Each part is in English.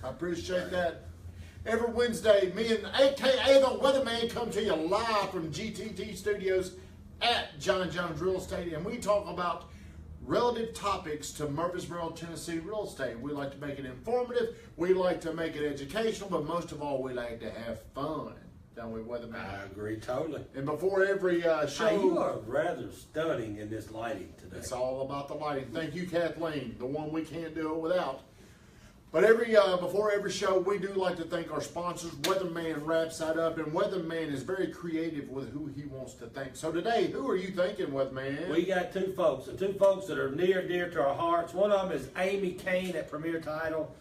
I appreciate that. Every Wednesday, me and AKA the Weatherman come to you live from GTT Studios at John Jones Real Estate, and we talk about relative topics to Murfreesboro, Tennessee real estate. We like to make it informative, we like to make it educational, but most of all, we like to have fun. Don't we, Weatherman? I agree totally. And before every show... Hey, you are rather stunning in this lighting today. It's all about the lighting. Thank you, Kathleen, the one we can't do it without. But before every show, we do like to thank our sponsors. Weatherman wraps that up, and Weatherman is very creative with who he wants to thank. So today, who are you thanking, Weatherman? We got two folks that are near and dear to our hearts. One of them is Amy Kane at Premier Title.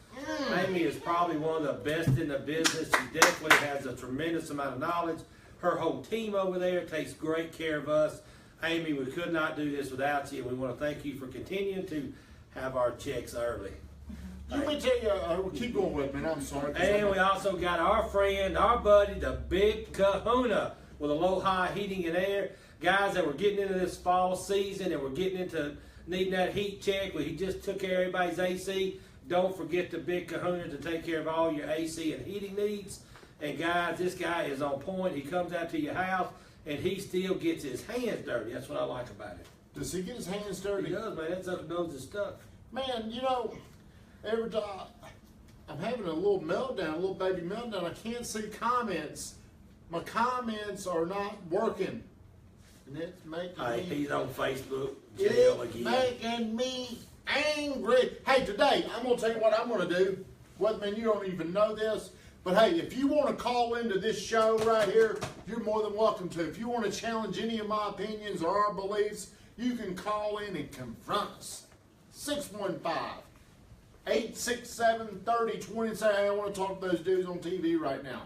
Amy is probably one of the best in the business. She definitely has a tremendous amount of knowledge. Her whole team over there takes great care of us. Amy, we could not do this without you. We want to thank you for continuing to have our checks early. Let me tell you, keep going with me, I'm sorry. And we also got our friend, our buddy, the Big Kahuna with Aloha Heating and Air. Guys that were getting into this fall season and we're getting into needing that heat check. He just took care of everybody's AC. Don't forget the Big Kahuna to take care of all your AC and heating needs. And guys, this guy is on point. He comes out to your house and he still gets his hands dirty. That's what I like about it. Does he get his hands dirty? He does, man. That sucker knows his stuff. Man, you know, every time I'm having a little meltdown, a little baby meltdown, I can't see comments. My comments are not working. And it's making me... He's on Facebook jail it's again. making me angry. Hey, today, I'm going to tell you what I'm going to do. Weatherman, you don't even know this. But hey, if you want to call into this show right here, you're more than welcome to. If you want to challenge any of my opinions or our beliefs, you can call in and confront us. 615-867-3020 and say, hey, I want to talk to those dudes on TV right now.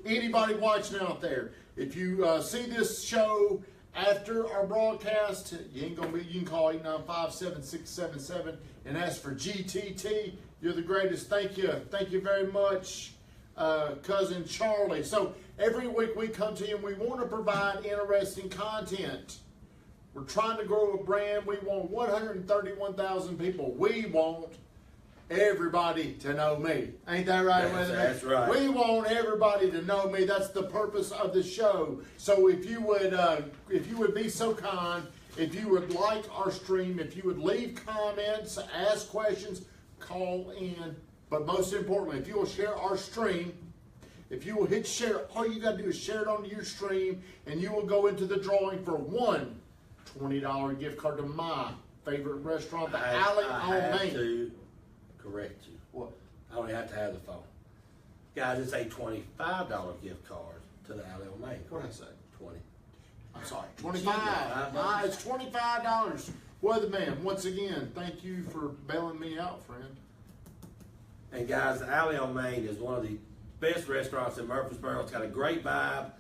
Anybody watching out there, if you see this show after our broadcast, you can call 895-7677 and ask for GTT. You're the greatest. Thank you very much, cousin Charlie. So every week we come to you and we want to provide interesting content. We're trying to grow a brand. We want 131,000 people. We want everybody to know me. Ain't that right? That's right. We want everybody to know me. That's the purpose of the show. So if you would be so kind, if you would like our stream, if you would leave comments, ask questions, call in. But most importantly, if you will share our stream, if you will hit share, all you got to do is share it onto your stream, and you will go into the drawing for one $20 gift card to my favorite restaurant, the Alley on Main. I have to correct you. What? I don't have to have the phone. Guys, it's a $25 gift card to the Alley on Main. What did I say? 20. I'm sorry, 25. It's $25. Weatherman, once again, thank you for bailing me out, friend. And guys, the Alley on Main is one of the best restaurants in Murfreesboro. It's got a great vibe.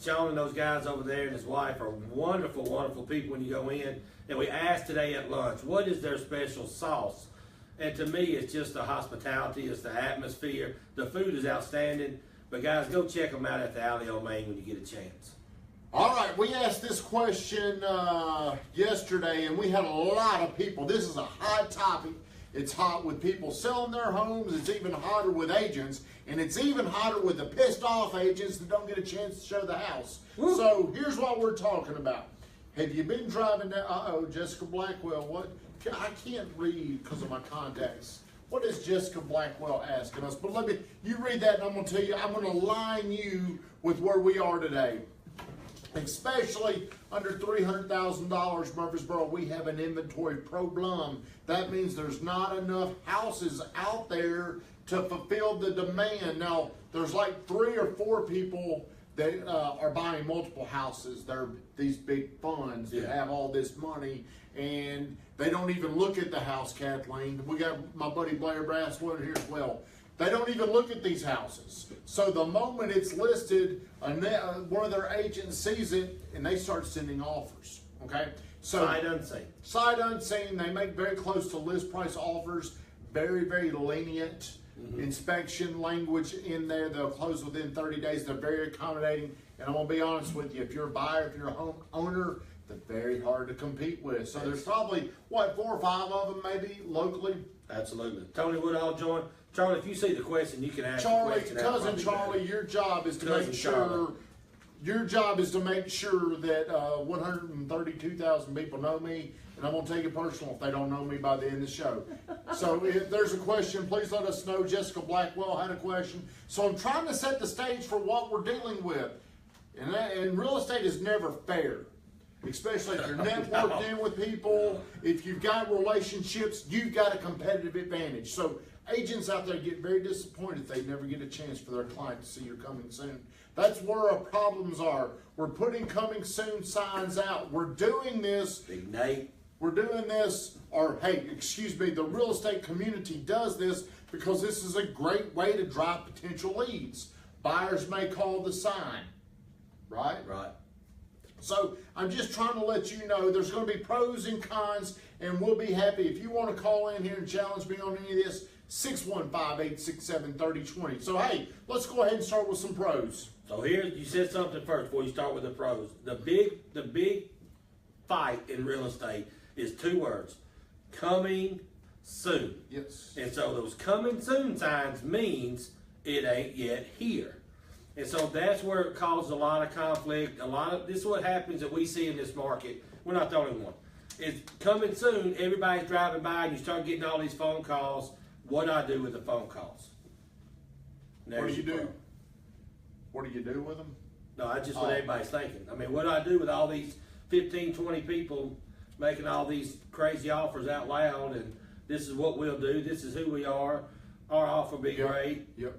Sean and those guys over there and his wife are wonderful, wonderful people when you go in. And we asked today at lunch, what is their special sauce? And to me, it's just the hospitality, it's the atmosphere. The food is outstanding. But guys, go check them out at the Alley on Main when you get a chance. All right, we asked this question yesterday, and we had a lot of people. This is a hot topic. It's hot with people selling their homes. It's even hotter with agents. And it's even hotter with the pissed off agents that don't get a chance to show the house. Woo. So here's what we're talking about. Have you been driving down? Uh-oh, Jessica Blackwell. What? I can't read because of my contacts. What is Jessica Blackwell asking us? But you read that and I'm going to tell you, I'm going to line you with where we are today. Especially under $300,000 Murfreesboro, we have an inventory problem. That means there's not enough houses out there to fulfill the demand. Now, there's like 3 or 4 people that are buying multiple houses. They're these big funds that have all this money, and they don't even look at the house, Kathleen. We got my buddy Blair Brasswood here as well. They don't even look at these houses. So the moment it's listed, one of their agents sees it, and they start sending offers, okay? So Sight unseen. Sight unseen. They make very close to list price offers, very, very lenient inspection language in there. They'll close within 30 days. They're very accommodating. And I'm going to be honest with you, if you're a buyer, if you're a home owner, They're very hard to compete with. So there's probably, what, 4 or 5 of them maybe locally? Absolutely. Tony would all join. Charlie, if you see the question, you can ask Charlie, the question. cousin Charlie, your job is to Cousin make sure. Charlie. Your job is to make sure that 132,000 people know me, and I'm gonna take it personal if they don't know me by the end of the show. So if there's a question, please let us know. Jessica Blackwell had a question. So I'm trying to set the stage for what we're dealing with, and real estate is never fair. Especially if you're networked in with people, if you've got relationships, you've got a competitive advantage. So agents out there get very disappointed if they never get a chance for their client to see you're coming soon. That's where our problems are. We're putting coming soon signs out. We're doing this. Big Nate. We're doing this, or hey, excuse me, the real estate community does this because this is a great way to drive potential leads. Buyers may call the sign, right? Right. So I'm just trying to let you know there's going to be pros and cons, and we'll be happy. If you want to call in here and challenge me on any of this, 615-867-3020. So hey, let's go ahead and start with some pros. So here, you said something first before you start with the pros. The big fight in real estate is 2 words: coming soon. Yes. And so those coming soon signs means it ain't yet here. And so that's where it causes a lot of conflict. This is what happens that we see in this market. We're not the only one. It's coming soon. Everybody's driving by, and you start getting all these phone calls. What do I do with the phone calls? What do you do? What do you do with them? No, that's just what everybody's thinking. I mean, what do I do with all these 15, 20 people making all these crazy offers out loud, and this is what we'll do, this is who we are, our offer will be great. Yep.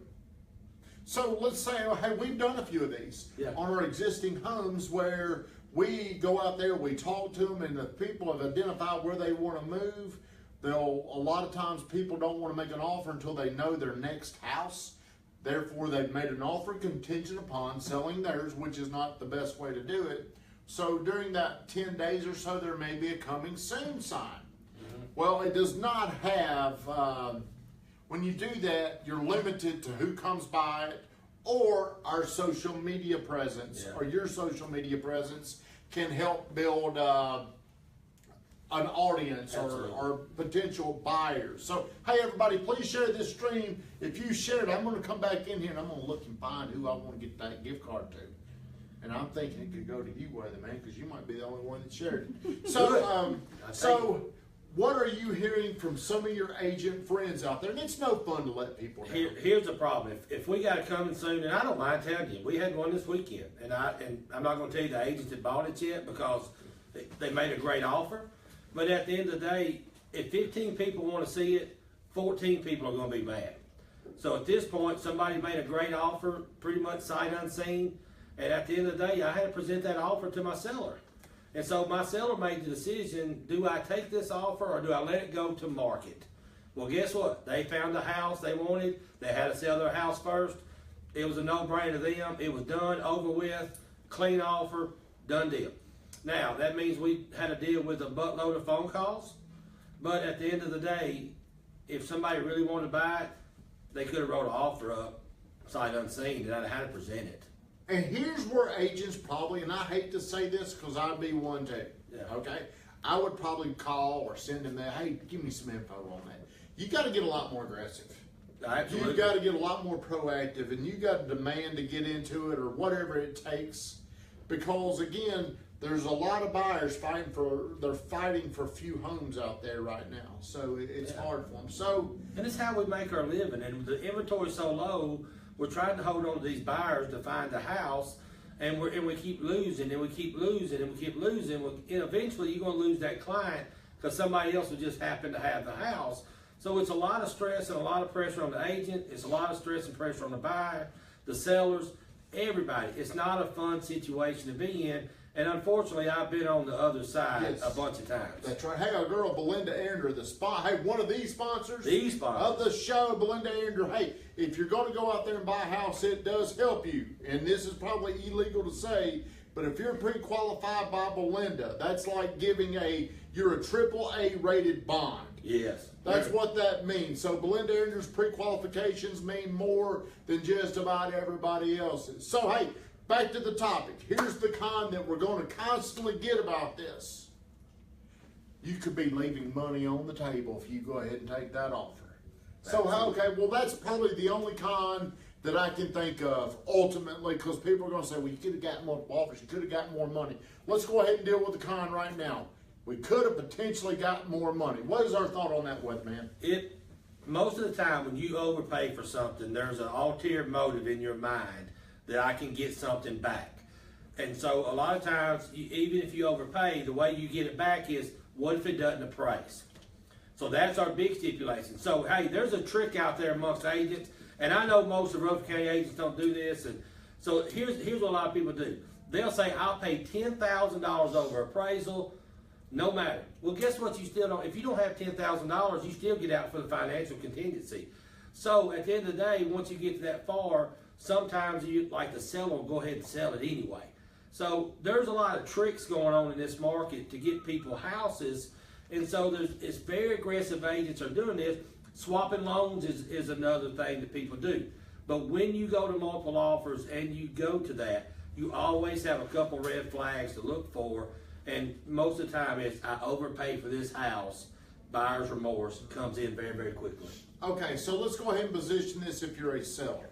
So let's say, hey, we've done a few of these on our existing homes where we go out there, we talk to them, and the people have identified where they want to move. A lot of times people don't want to make an offer until they know their next house. Therefore, they've made an offer contingent upon selling theirs, which is not the best way to do it. So during that 10 days or so, there may be a coming soon sign. Mm-hmm. Well, it does not have, when you do that, you're limited to who comes by it, or our social media presence, or your social media presence can help build an audience or potential buyers. So, hey everybody, please share this stream. If you share it, I'm going to come back in here and I'm going to look and find who I want to get that gift card to. And I'm thinking it could go to you, Weatherman, because you might be the only one that shared it. So, what are you hearing from some of your agent friends out there? And it's no fun to let people down. Here's the problem. If we got it coming soon, and I don't mind telling you, we had one this weekend, and I'm not going to tell you the agents that bought it yet because they made a great offer. But at the end of the day, if 15 people want to see it, 14 people are going to be mad. So at this point, somebody made a great offer, pretty much sight unseen, and at the end of the day, I had to present that offer to my seller. And so my seller made the decision, do I take this offer or do I let it go to market? Well, guess what? They found the house they wanted. They had to sell their house first. It was a no-brainer to them. It was done, over with, clean offer, done deal. Now, that means we had to deal with a buttload of phone calls, but at the end of the day, if somebody really wanted to buy it, they could have wrote an offer up, sight unseen, and I'd have had to present it. And here's where agents probably, and I hate to say this because I'd be one too, okay? I would probably call or send them that, hey, give me some info on that. You got to get a lot more aggressive. Absolutely. You've got to get a lot more proactive, and you got to demand to get into it or whatever it takes, because again, there's a lot of buyers fighting for few homes out there right now. So it's hard for them. So, and it's how we make our living. And the inventory's so low, we're trying to hold on to these buyers to find the house, and we keep losing, and we keep losing, and we keep losing. And eventually, you're going to lose that client because somebody else will just happen to have the house. So it's a lot of stress and a lot of pressure on the agent. It's a lot of stress and pressure on the buyer, the sellers, everybody. It's not a fun situation to be in. And unfortunately, I've been on the other side a bunch of times. That's right. Hey, our girl Belinda Ander, hey, one of these sponsors of the show, Belinda Ander. Hey, if you're going to go out there and buy a house, it does help you. And this is probably illegal to say, but if you're pre-qualified by Belinda, that's like you're a AAA rated bond. Yes. That's what that means. So Belinda Ander's pre-qualifications mean more than just about everybody else's. So hey, back to the topic. Here's the con that we're going to constantly get about this. You could be leaving money on the table if you go ahead and take that offer. So, okay, well, that's probably the only con that I can think of ultimately, because people are going to say, well, you could have gotten multiple offers, you could have gotten more money. Let's go ahead and deal with the con right now. We could have potentially gotten more money. What is our thought on that, Weatherman? Most of the time when you overpay for something, there's an ulterior motive in your mind that I can get something back. And so a lot of times, even if you overpay, the way you get it back is, what if it doesn't appraise? So that's our big stipulation. So, hey, there's a trick out there amongst agents, and I know most of Rutherford County agents don't do this. And so here's what a lot of people do. They'll say, I'll pay $10,000 over appraisal, no matter. Well, guess what? You still don't. If you don't have $10,000, you still get out for the financial contingency. So at the end of the day, once you get to that far, sometimes you, like the seller, will go ahead and sell it anyway. So there's a lot of tricks going on in this market to get people houses. And so it's very aggressive agents are doing this. Swapping loans is another thing that people do. But when you go to multiple offers and you go to that, you always have a couple red flags to look for. And most of the time it's, I overpaid for this house. Buyer's remorse comes in very, very quickly. Okay, so let's go ahead and position this if you're a seller.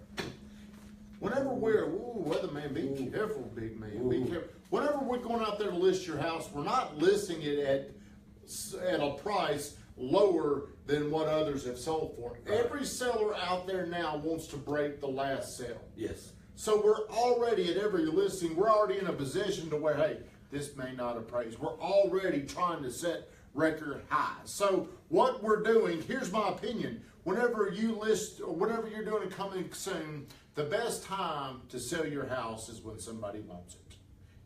Whenever Weatherman, be careful, big man, be careful. Whenever we're going out there to list your house, we're not listing it at a price lower than what others have sold for. Right. Every seller out there now wants to break the last sale. Yes. So we're already at every listing, we're already in a position to where, hey, this may not appraise. We're already trying to set record highs. So what we're doing, here's my opinion. Whenever you list, or whatever you're doing coming soon, the best time to sell your house is when somebody wants it.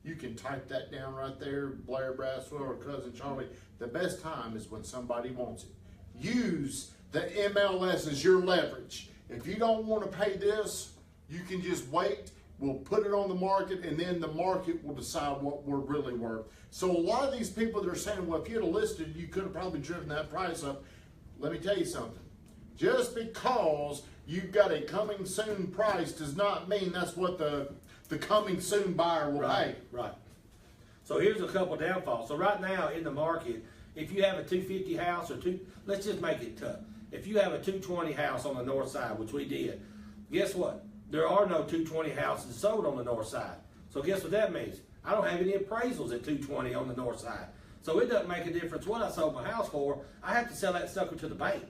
You can type that down right there, Blair Braswell or Cousin Charlie. The best time is when somebody wants it. Use the MLS as your leverage. If you don't want to pay this, you can just wait. We'll put it on the market, and then the market will decide what we're really worth. So a lot of these people that are saying, well, if you'd have listed, you could have probably driven that price up. Let me tell you something. Just because you've got a coming soon price does not mean that's what the coming soon buyer will pay. Right. So here's a couple downfalls. So right now in the market, if you have a 250 house or let's just make it tough. If you have a 220 house on the north side, which we did, guess what? There are no 220 houses sold on the north side. So guess what that means? I don't have any appraisals at 220 on the north side. So it doesn't make a difference what I sold my house for. I have to sell that sucker to the bank.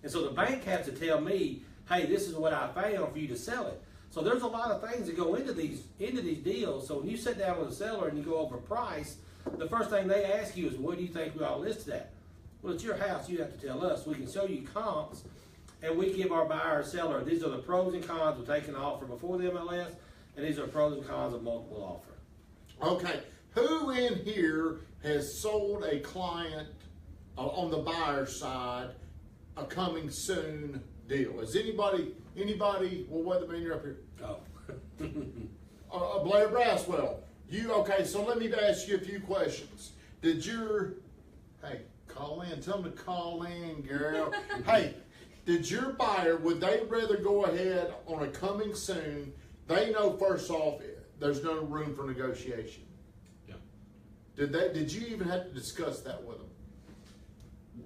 And so the bank has to tell me, hey, this is what I found for you to sell it. So there's a lot of things that go into these deals. So when you sit down with a seller and you go over price, the first thing they ask you is, what do you think we ought to list it at? Well, it's your house. You have to tell us. We can show you comps, and we give our buyer or seller, these are the pros and cons of taking an offer before the MLS, and these are pros and cons of multiple offer. Okay. Who in here has sold a client on the buyer side a coming soon deal? Is anybody, well, Weatherman, you're up here. Oh. Blair Braswell, okay, so let me ask you a few questions. Hey, call in, tell them to call in, girl. Hey, did your buyer, would they rather go ahead on a coming soon? They know first off, there's no room for negotiation. Yeah. Did you even have to discuss that with them?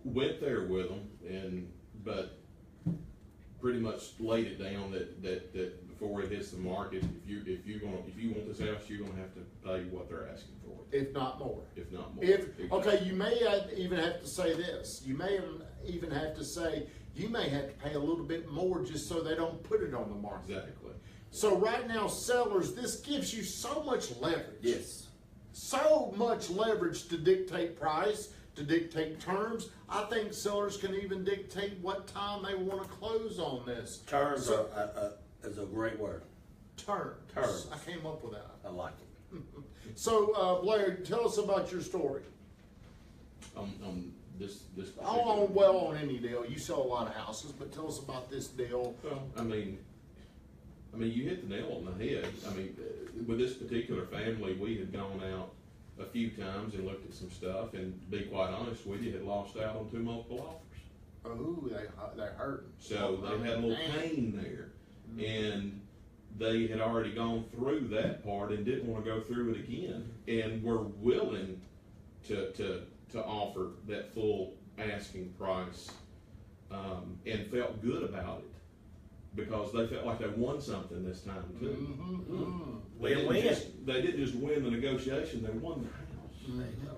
Went there with them, but pretty much laid it down that before it hits the market, if you want this house, you're gonna have to pay what they're asking for. If not more. If not more. Okay, you may even have to say this. You may even have to say you may have to pay a little bit more just so they don't put it on the market. Exactly. So right now, sellers, this gives you so much leverage. Yes. So much leverage to dictate price, to dictate terms. I think sellers can even dictate what time they want to close on this. Terms is a great word. Terms. I came up with that. I like it. So, Blair, tell us about your story. This On any deal. You sell a lot of houses, but tell us about this deal. Well, I mean, you hit the nail on the head. With this particular family, we had gone out a few times and looked at some stuff, and to be quite honest with you, had lost out on 2 multiple offers. Oh, they're hurting. So they had a little pain there. And they had already gone through that part and didn't want to go through it again, and were willing to offer that full asking price, and felt good about it because they felt like they won something this time too. They didn't just win the negotiation; they won the house. There you go.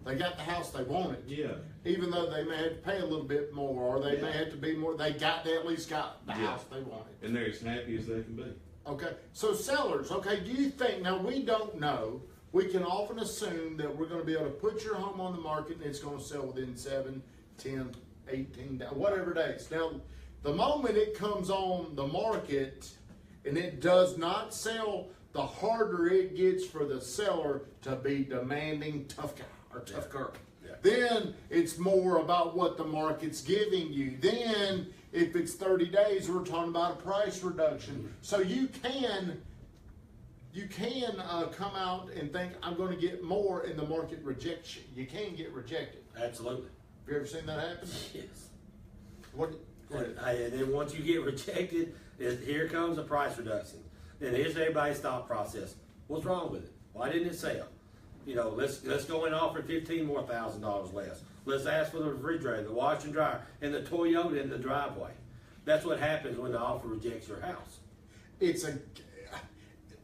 They got the house they wanted. Yeah. Even though they may have to pay a little bit more, or they may have to be more, they at least got the house they wanted. And they're as happy as they can be. Okay, so sellers, okay, do you think, now we don't know, we can often assume that we're gonna be able to put your home on the market and it's gonna sell within 7, 10, 18, whatever days. Now, the moment it comes on the market and it does not sell, the harder it gets for the seller to be demanding tough guy or tough girl. Yeah. Then it's more about what the market's giving you. Then if it's 30 days, we're talking about a price reduction. So you can come out and think, I'm going to get more, and the market rejects you. You can get rejected. Absolutely. Have you ever seen that happen? Yes. What? Go ahead. And then once you get rejected, here comes a price reduction. Then here's everybody's thought process. What's wrong with it? Why didn't it sell? You know, let's go and offer $15,000 more less. Let's ask for the refrigerator, the washer and dryer, and the Toyota in the driveway. That's what happens when the offer rejects your house.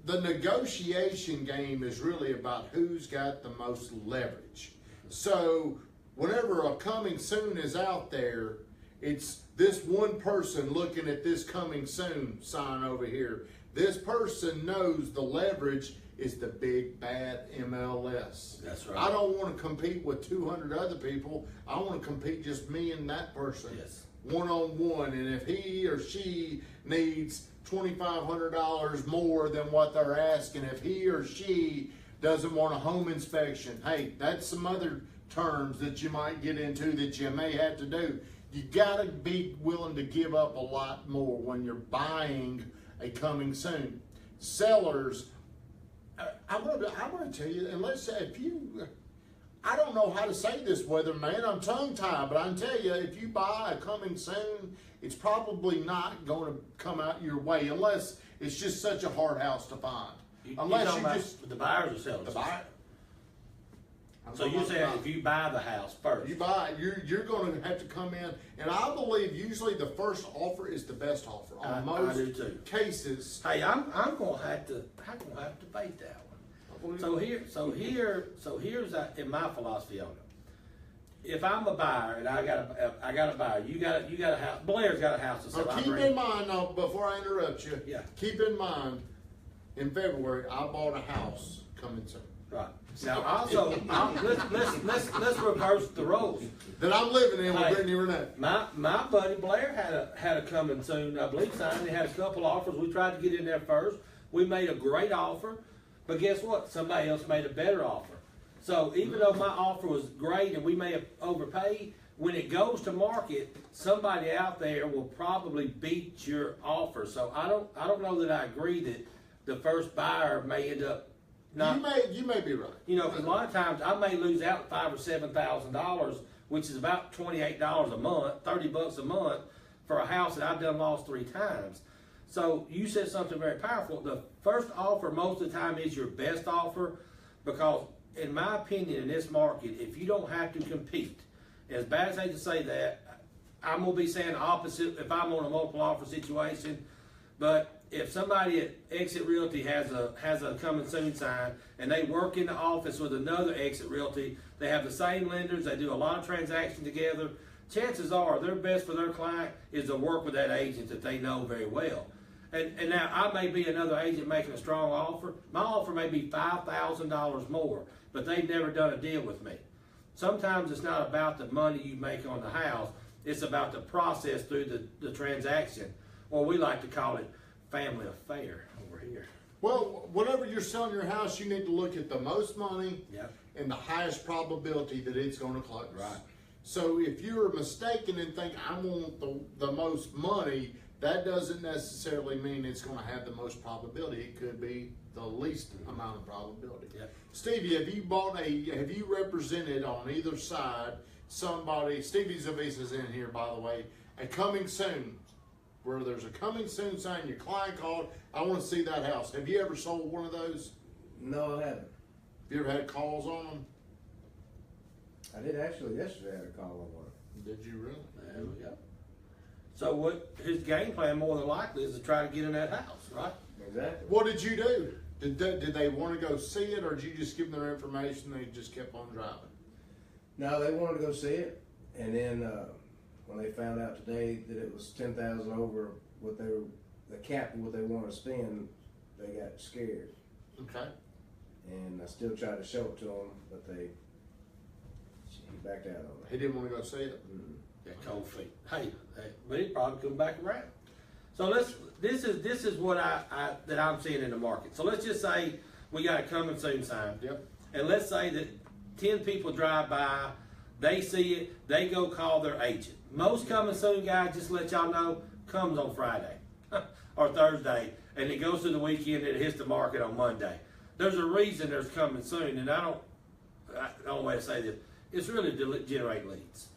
The negotiation game is really about who's got the most leverage. So whenever a coming soon is out there, it's this one person looking at this coming soon sign over here. This person knows the leverage is the big bad MLS. That's right. I don't want to compete with 200 other people. I want to compete just me and that person. Yes. One-on-one. And if he or she needs $2,500 more than what they're asking, if he or she doesn't want a home inspection, hey, that's some other terms that you might get into that you may have to do. You gotta be willing to give up a lot more when you're buying a coming soon. Sellers, I'm gonna tell you, and let's say I don't know how to say this, weatherman, I'm tongue-tied, but I can tell you, if you buy a coming soon, it's probably not going to come out your way unless it's just such a hard house to find. Unless you just the buyers or sellers. the buyer. So you're saying if you buy the house first, you buy it, you're going to have to come in, and I believe usually the first offer is the best offer on most I do too. cases. Hey, I'm gonna have to debate that one. So here's in my philosophy on it. If I'm a buyer and I got a buyer, you got a house. Blair's got a house to sell. Now, keep in mind, now, before I interrupt you, Yeah. keep in mind, in February I bought a house coming soon. Right. Now also, let's reverse the roles. That I'm living in with Hey, Brittany Renee. My buddy Blair had a coming soon, I believe, sign. He had a couple offers. We tried to get in there first. We made a great offer, but guess what? Somebody else made a better offer. So even though my offer was great and we may have overpaid, when it goes to market, somebody out there will probably beat your offer. So I don't know that I agree that the first buyer may end up not. You may be right. You know, 'cause a lot of times I may lose out $5,000 or $7,000, which is about $28 a month, $30 a month for a house that I've done lost 3 times. So you said something very powerful. The first offer most of the time is your best offer, because in my opinion, in this market, if you don't have to compete, as bad as I hate to say that, I'm gonna be saying the opposite if I'm on a multiple offer situation. But if somebody at Exit Realty has a coming soon sign and they work in the office with another Exit Realty, they have the same lenders, they do a lot of transactions together, chances are their best for their client is to work with that agent that they know very well. And now I may be another agent making a strong offer. My offer may be $5,000 more, but they've never done a deal with me. Sometimes it's not about the money you make on the house, it's about the process through the transaction, or we like to call it family affair over here. Well, whenever you're selling your house, you need to look at the most money Yep. and the highest probability that it's going to close. Right. So if you're mistaken and think I want the most money, that doesn't necessarily mean it's going to have the most probability. It could be the least amount of probability. Yep. Stevie, have you represented on either side somebody? Stevie Zavisa's in here, by the way. A coming soon where there's a coming soon sign, your client called, I want to see that house. Have you ever sold one of those? No, I haven't. Have you ever had calls on them? I did actually yesterday. I had a call on one. Did you really? There we go. So what his game plan more than likely is to try to get in that house, right? Exactly. What did you do? Did they want to go see it, or did you just give them their information and they just kept on driving? No, they wanted to go see it, and then when they found out today that it was 10,000 over what they were, the cap of what they wanted to spend, they got scared. Okay. And I still tried to show it to them, but he backed out on it. He didn't want to go see it? Mm-hmm. Yeah, cold feet. Hey, but he'd probably come back around. So this is what that I'm seeing in the market. So let's just say we got a coming soon sign. Yep. And let's say that 10 people drive by, they see it, they go call their agent. Most coming soon guys, just to let y'all know, comes on Friday or Thursday, and it goes to the weekend and it hits the market on Monday. There's a reason there's coming soon, and I don't way to say this, it's really to generate leads.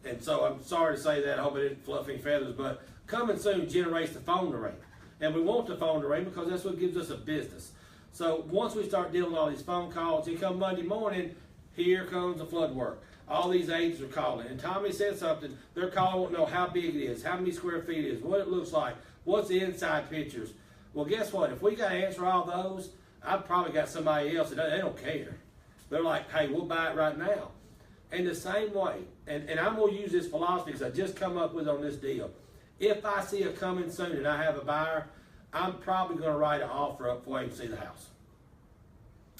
And so I'm sorry to say that, I hope it didn't fluff any feathers, but coming soon generates the phone to ring. And we want the phone to ring because that's what gives us a business. So once we start dealing with all these phone calls, you come Monday morning, here comes the flood work. All these agents are calling. And Tommy said something, they're calling, want to know how big it is, how many square feet it is, what it looks like, what's the inside pictures. Well, guess what? If we got to answer all those, I've probably got somebody else that they don't care. They're like, hey, we'll buy it right now. And the same way, and I'm going to use this philosophy because I just come up with on this deal. If I see a coming soon and I have a buyer, I'm probably going to write an offer up before I even see the house.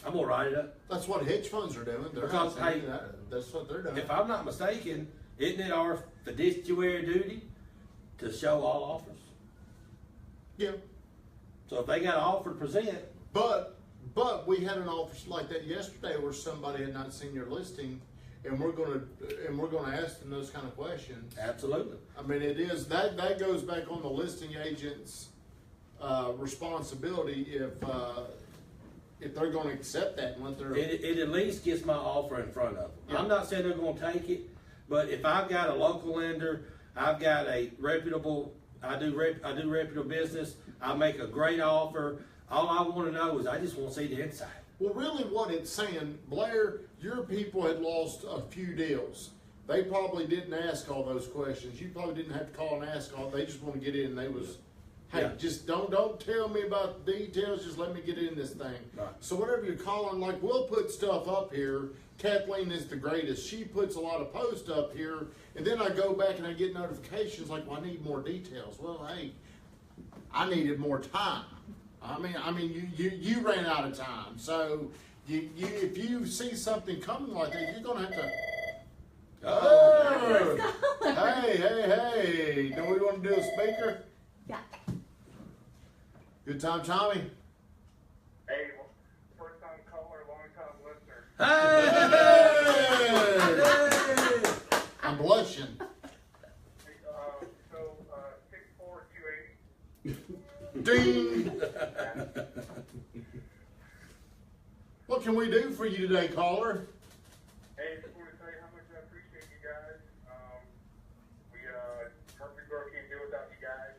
I'm going to write it up. That's what hedge funds are doing. Because, hey, that's what they're doing. If I'm not mistaken, isn't it our fiduciary duty to show all offers? Yeah. So if they got an offer to present, But we had an offer like that yesterday where somebody had not seen your listing, and we're gonna ask them those kind of questions. absolutely. I mean, it is that goes back on the listing agent's responsibility if they're going to accept that and let their It at least gets my offer in front of them. Yeah. I'm not saying they're going to take it, but if I've got a local lender, I've got a reputable, I do reputable business, I make a great offer. All I want to know is I just want to see the inside. Well, really what it's saying, Blair, your people had lost a few deals. They probably didn't ask all those questions. You probably didn't have to call and ask all. They just want to get in. They was, hey, Yeah. just don't tell me about the details. Just let me get in this thing. Right. So whatever you're calling, like we'll put stuff up here. Kathleen is the greatest. She puts a lot of posts up here, and then I go back and I get notifications like, well, I need more details. Well, hey, I needed more time. I mean, you ran out of time. So if you see something coming like that, you're gonna have to. Oh, hey! Do we want to do a speaker? Yeah. Good time, Tommy. Hey, well, first time caller, long time listener. Hey! I'm blushing. So, 64280. Ding. What can we do for you today, caller? Hey, just want to tell you how much I appreciate you guys. Murfreesboro can't do without you guys.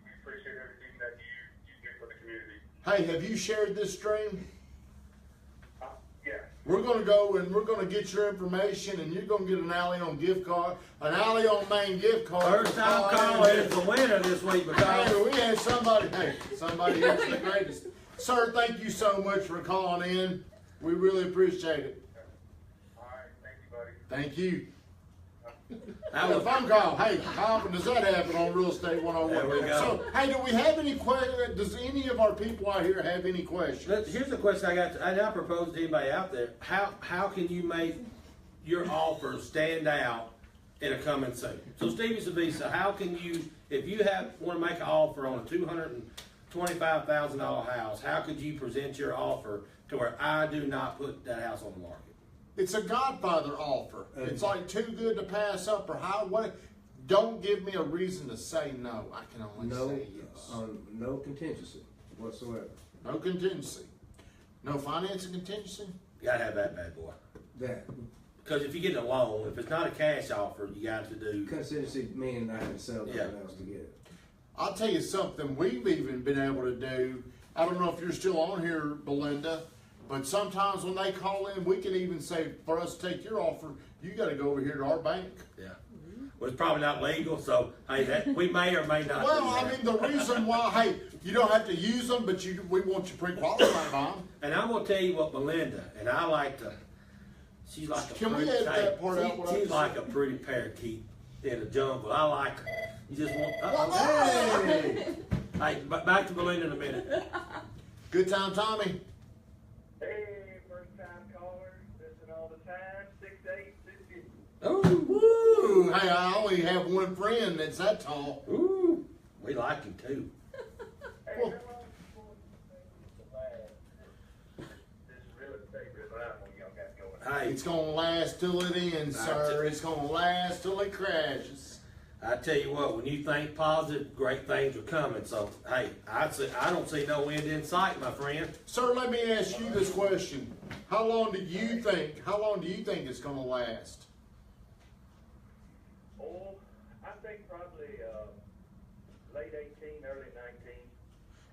We appreciate everything that you do for the community. Hey, have you shared this stream? Yeah. We're gonna go and we're gonna get your information, and you're gonna get an Alley on gift card, an Alley on Main gift card. First time caller is the winner this week because Hey, we had somebody here's the greatest. Sir, thank you so much for calling in. We really appreciate it. All right. Thank you, buddy. Thank you. that A was phone call. Hey, how often does that happen on Real Estate 101? There we go. So, hey, do we have any questions? Does any of our people out here have any questions? Here's the question I got. I propose to anybody out there: How can you make your offer stand out in a coming soon? So, Stevie Savisa, how can you, if you want to make an offer on a $225,000 house, how could you present your offer to where I do not put that house on the market? It's a Godfather offer. It's like too good to pass up, or how? What? Don't give me a reason to say no. I can only say yes. No contingency whatsoever. No contingency. No financing contingency. You gotta have that bad boy. That Because if you get a loan, if it's not a cash offer, you got to do. contingency meaning I can sell something Yeah. else to get it. I'll tell you something we've even been able to do. I don't know if you're still on here, Belinda, but sometimes when they call in, we can even say, for us to take your offer, you got to go over here to our bank. Yeah. Well, it's probably not legal, so hey, that we may or may not. Well, do I that. mean, the reason why, hey, you don't have to use them, but we want you pre-qualified by them. And I'm gonna tell you what, Belinda, and I like to. She's like a Can we pretty. edit that part out, what I She's just like said? a pretty parakeet in the jungle. I like her. You just want. Hey! Hey, back to Belinda in a minute. Good time, Tommy. Hey, first time caller, listen all the time, 6'8", 6'50". Ooh, Ooh, hey, I only have one friend that's that tall. ooh, we like him too. Hey, how long before you think it's the last? This real estate revival y'all got going on. Hey, It's gonna last till it ends, sir. It's gonna last till it crashes. I tell you what, when you think positive, great things are coming. So, hey, I don't see no end in sight, my friend. Sir, let me ask you this question. How long do you think it's gonna last? Oh, I think probably late 18, early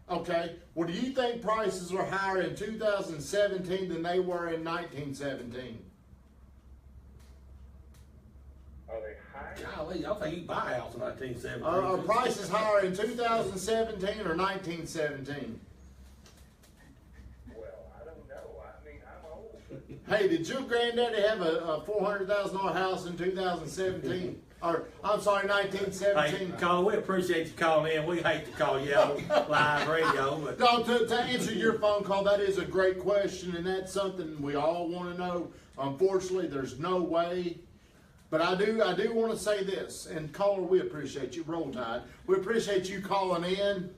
19. Okay. Well, do you think prices are higher in 2017 than they were in 1917? Are they high? Golly, I don't think you can buy a house in 1917. Are prices higher in 2017 or 1917? Well, I don't know. I mean, I'm old. Hey, did your granddaddy have a $400,000 house in 2017? Or, I'm sorry, Hey, 1917? Colin, we appreciate you calling in. We hate to call you on live radio, but No, to answer your phone call, that is a great question, and that's something we all want to know. Unfortunately, there's no way. But I do want to say this, and caller, we appreciate you. Roll Tide. We appreciate you calling in.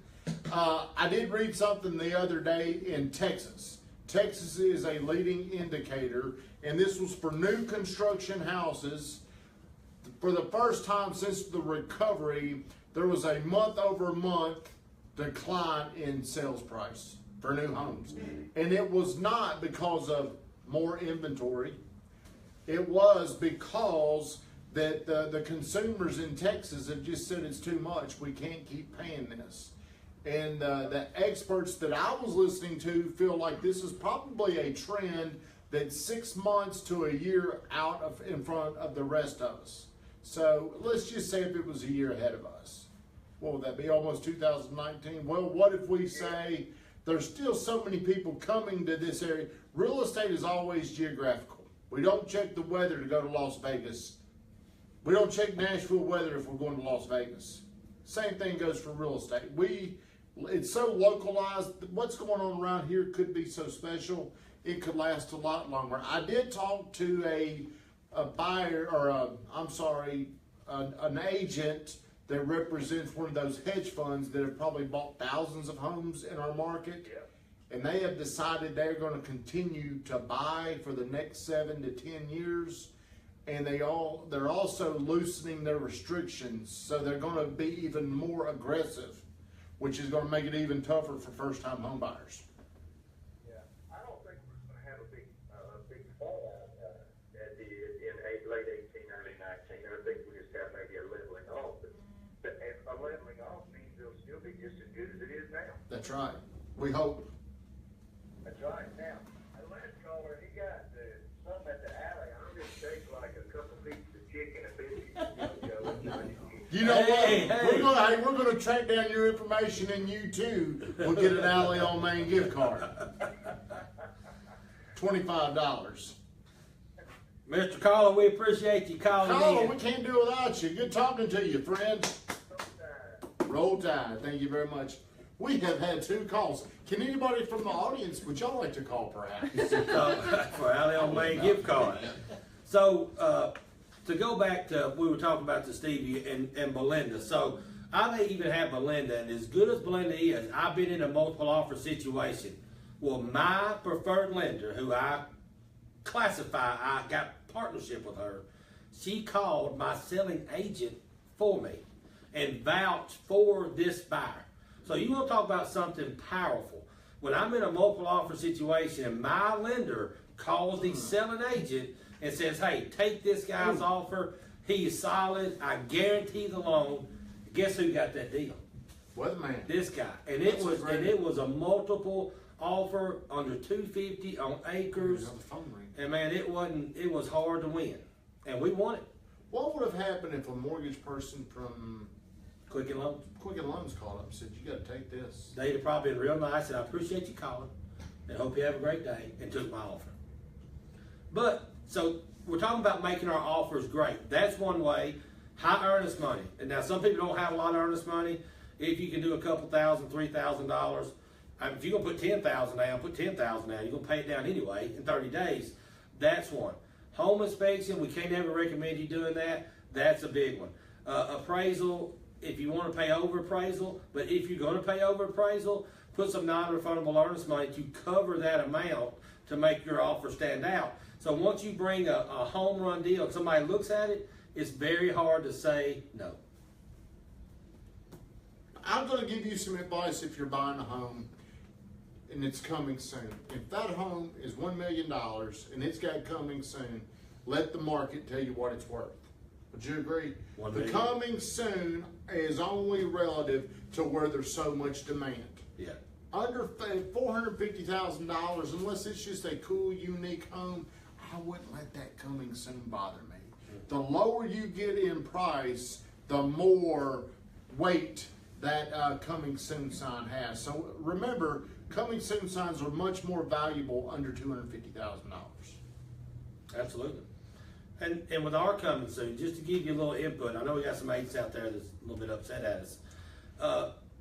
I did read something the other day in Texas. Texas is a leading indicator, and this was for new construction houses. For the first time since the recovery, there was a month-over-month decline in sales price for new homes. And it was not because of more inventory. It was because that the consumers in Texas have just said it's too much. We can't keep paying this. And the experts that I was listening to feel like this is probably a trend that's 6 months to a year in front of the rest of us. So let's just say if it was a year ahead of us, what would that be? Almost 2019? Well, what if we say there's still so many people coming to this area? Real estate is always geographical. We don't check the weather to go to Las Vegas. We don't check Nashville weather if we're going to Las Vegas. Same thing goes for real estate. It's so localized. What's going on around here could be so special. It could last a lot longer. I did talk to a buyer, or an agent that represents one of those hedge funds that have probably bought thousands of homes in our market. Yeah. And they have decided they're going to continue to buy for the next 7 to 10 years. And they're also loosening their restrictions. So they're going to be even more aggressive, which is going to make it even tougher for first-time home buyers. Yeah, I don't think we're going to have a big fallout in late 18, early 19. I think we just have maybe a leveling off. But a leveling off means it'll still be just as good as it is now. That's right. We hope. That's right. Now, the last caller, he got something at the alley. I'm just take like a couple pieces of chicken and biscuits. You know Hey, what? hey. We're going to track down your information, and you too will get an Alley on Main gift card. $25. Mr. Colin, we appreciate you calling Colin, in. we can't do it without you. Good talking to you, friend. Roll Tide. Thank you very much. We have had 2 calls. Can anybody from the audience, would y'all like to call perhaps? For Alley on Main gift card. So, to go back to, we were talking about to Stevie and Belinda. So, I may even have Belinda, and as good as Belinda is, I've been in a multiple offer situation. Well, my preferred lender, who I got partnership with her, she called my selling agent for me and vouched for this buyer. So you want to talk about something powerful. When I'm in a multiple offer situation and my lender calls the selling agent and says, hey, take this guy's offer. He is solid. I guarantee the loan. Guess who got that deal? Weatherman. This guy, and That's it was a multiple offer under 250 on acres, Another phone ring. and man, it was hard to win, and we won it. What would have happened if a mortgage person from Quicken Loans. Quicken Loans called up and said, "You got to take this"? They'd have probably been real nice, and I appreciate you calling, and hope you have a great day, and took my offer. But, so, we're talking about making our offers great. That's one way. High earnest money. And now, some people don't have a lot of earnest money. If you can do a couple $1,000, $3,000, if you're going to put $10,000 down, put $10,000 down. You're going to pay it down anyway in 30 days. That's one. Home inspection, we can't ever recommend you doing that. That's a big one. Appraisal, if you want to pay over appraisal, but if you're going to pay over appraisal, put some non-refundable earnest money to cover that amount to make your offer stand out. So once you bring a home run deal and somebody looks at it, it's very hard to say no. I'm going to give you some advice if you're buying a home and it's coming soon. If that home is $1 million and it's got coming soon, let the market tell you what it's worth. Would you agree? $1 The million. coming soon is only relative to where there's so much demand. Yeah. Under $450,000, unless it's just a cool, unique home, I wouldn't let that coming soon bother me. The lower you get in price, the more weight that coming soon sign has. So remember, coming soon signs are much more valuable under $250,000. Absolutely. And with our coming soon, just to give you a little input, I know we got some agents out there that's a little bit upset at us.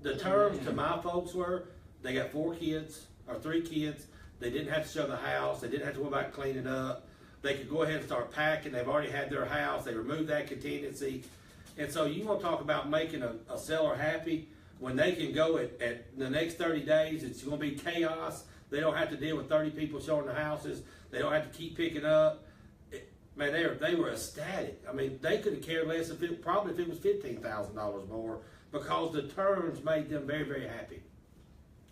The terms to my folks were, they got 4 kids or 3 kids. They didn't have to show the house. They didn't have to worry about cleaning up. They could go ahead and start packing. They've already had their house. They removed that contingency. And so you want to talk about making a seller happy when they can go at the next 30 days. It's going to be chaos. They don't have to deal with 30 people showing the houses. They don't have to keep picking up. Man, they were ecstatic. I mean, they could have cared less if it was $15,000 more, because the terms made them very, very happy.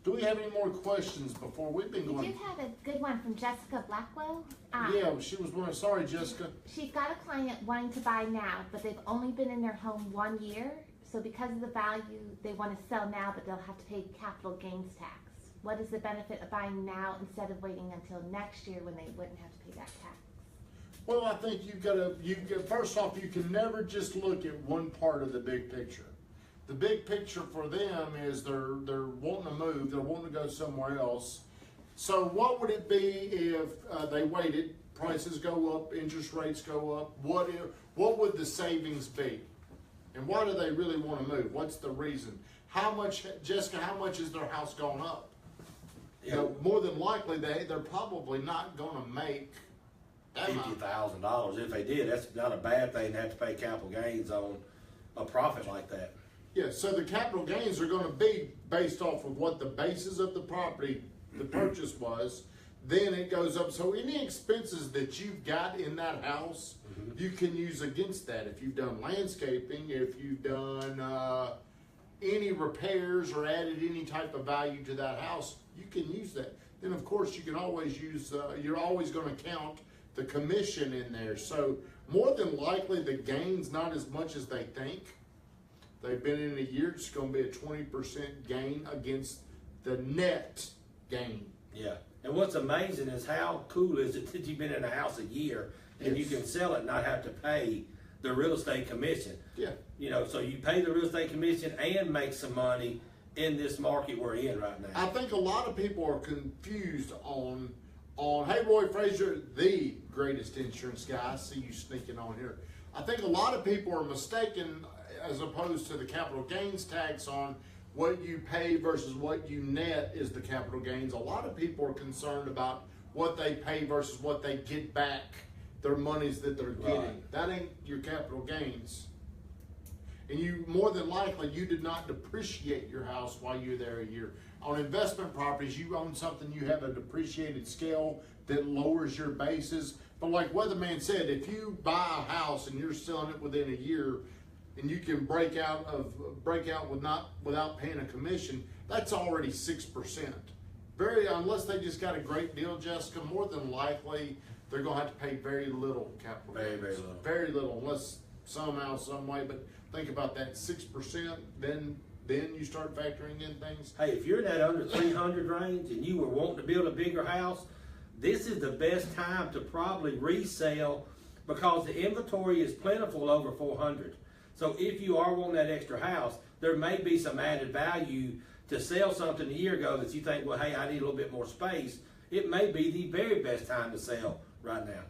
Do we have any more questions before we've been We going? do have a good one from Jessica Blackwell. Yeah, she was one. Sorry, Jessica. She's got a client wanting to buy now, but they've only been in their home 1 year. So because of the value, they want to sell now, but they'll have to pay capital gains tax. What is the benefit of buying now instead of waiting until next year when they wouldn't have to pay that tax? Well, I think first off, you can never just look at one part of the big picture. The big picture for them is they're wanting to move, they're wanting to go somewhere else. So what would it be if they waited, prices go up, interest rates go up? What would the savings be? And why do they really want to move? What's the reason? How much, Jessica, how much is their house gone up? You know, more than likely they're probably not going to make that much. $50,000. If they did, that's not a bad thing to have to pay capital gains on a profit like that. Yeah, so the capital gains are going to be based off of what the basis of the property, the purchase was. Then it goes up. So any expenses that you've got in that house, you can use against that. If you've done landscaping, if you've done any repairs or added any type of value to that house, you can use that. Then of course you can always use, you're always going to count the commission in there. So more than likely the gain's not as much as they think. They've been in a year, it's going to be a 20% gain against the net gain. Yeah. And what's amazing is how cool is it that you've been in a house a year and you can sell it and not have to pay the real estate commission. Yeah. You know, so you pay the real estate commission and make some money in this market we're in right now. I think a lot of people are confused on hey, Roy Frazier, the greatest insurance guy. I see you sneaking on here. I think a lot of people are mistaken as opposed to the capital gains tax on what you pay versus what you net is the capital gains. A lot of people are concerned about what they pay versus what they get back, their monies that they're getting. Right. That ain't your capital gains. And you, more than likely, you did not depreciate your house while you're there a year. On investment properties, you own something, you have a depreciated scale that lowers your basis. But like Weatherman said, if you buy a house and you're selling it within a year, and you can break out without paying a commission, that's already 6%. Unless they just got a great deal, Jessica, more than likely they're gonna have to pay very little capital gains. Very little. Very little, unless somehow, some way, but think about that 6%, then then you start factoring in things. Hey, if you're in that under 300 range and you were wanting to build a bigger house, this is the best time to probably resell because the inventory is plentiful over 400. So if you are wanting that extra house, there may be some added value to sell something a year ago that you think, well, hey, I need a little bit more space. It may be the very best time to sell right now.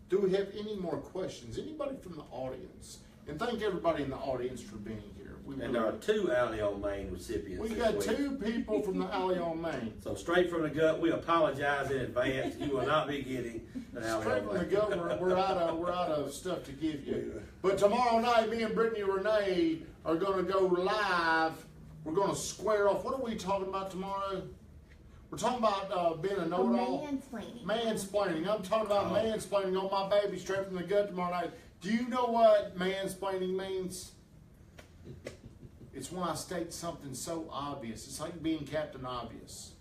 Do we have any more questions? Anybody from the audience? And thank everybody in the audience for being here. And there are 2 Alley on Main recipients. We this got week. 2 people from the Alley on Main. So straight from the gut, we apologize in advance. You will not be getting an Alley Straight on from the Main. gut, we're out of stuff to give you. But tomorrow night, me and Brittany Renee are going to go live. We're going to square off. What are we talking about tomorrow? We're talking about being a know-it-all. Mansplaining. Mansplaining. I'm talking about mansplaining on my baby straight from the gut tomorrow night. Do you know what mansplaining means? It's when I state something so obvious. It's like being Captain Obvious.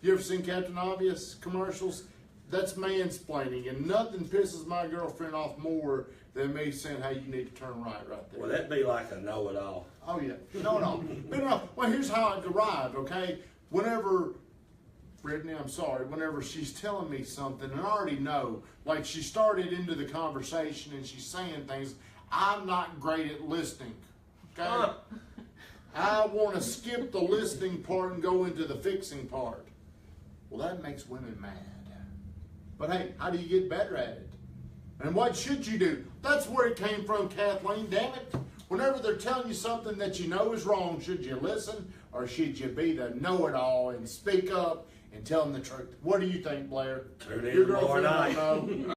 You ever seen Captain Obvious commercials? That's mansplaining, and nothing pisses my girlfriend off more than me saying, hey, you need to turn right there. Well, that'd be like a know-it-all. Oh, yeah. No. Well, here's how it arrived, okay? Whenever, Brittany, I'm sorry, whenever she's telling me something, and I already know, like she started into the conversation and she's saying things, I'm not great at listening, okay? I want to skip the listening part and go into the fixing part. Well, that makes women mad. But hey, how do you get better at it? And what should you do? That's where it came from, Kathleen, damn it. Whenever they're telling you something that you know is wrong, should you listen or should you be the know-it-all and speak up and tell them the truth? What do you think, Blair? Tune in Your tomorrow girlfriend night. will know.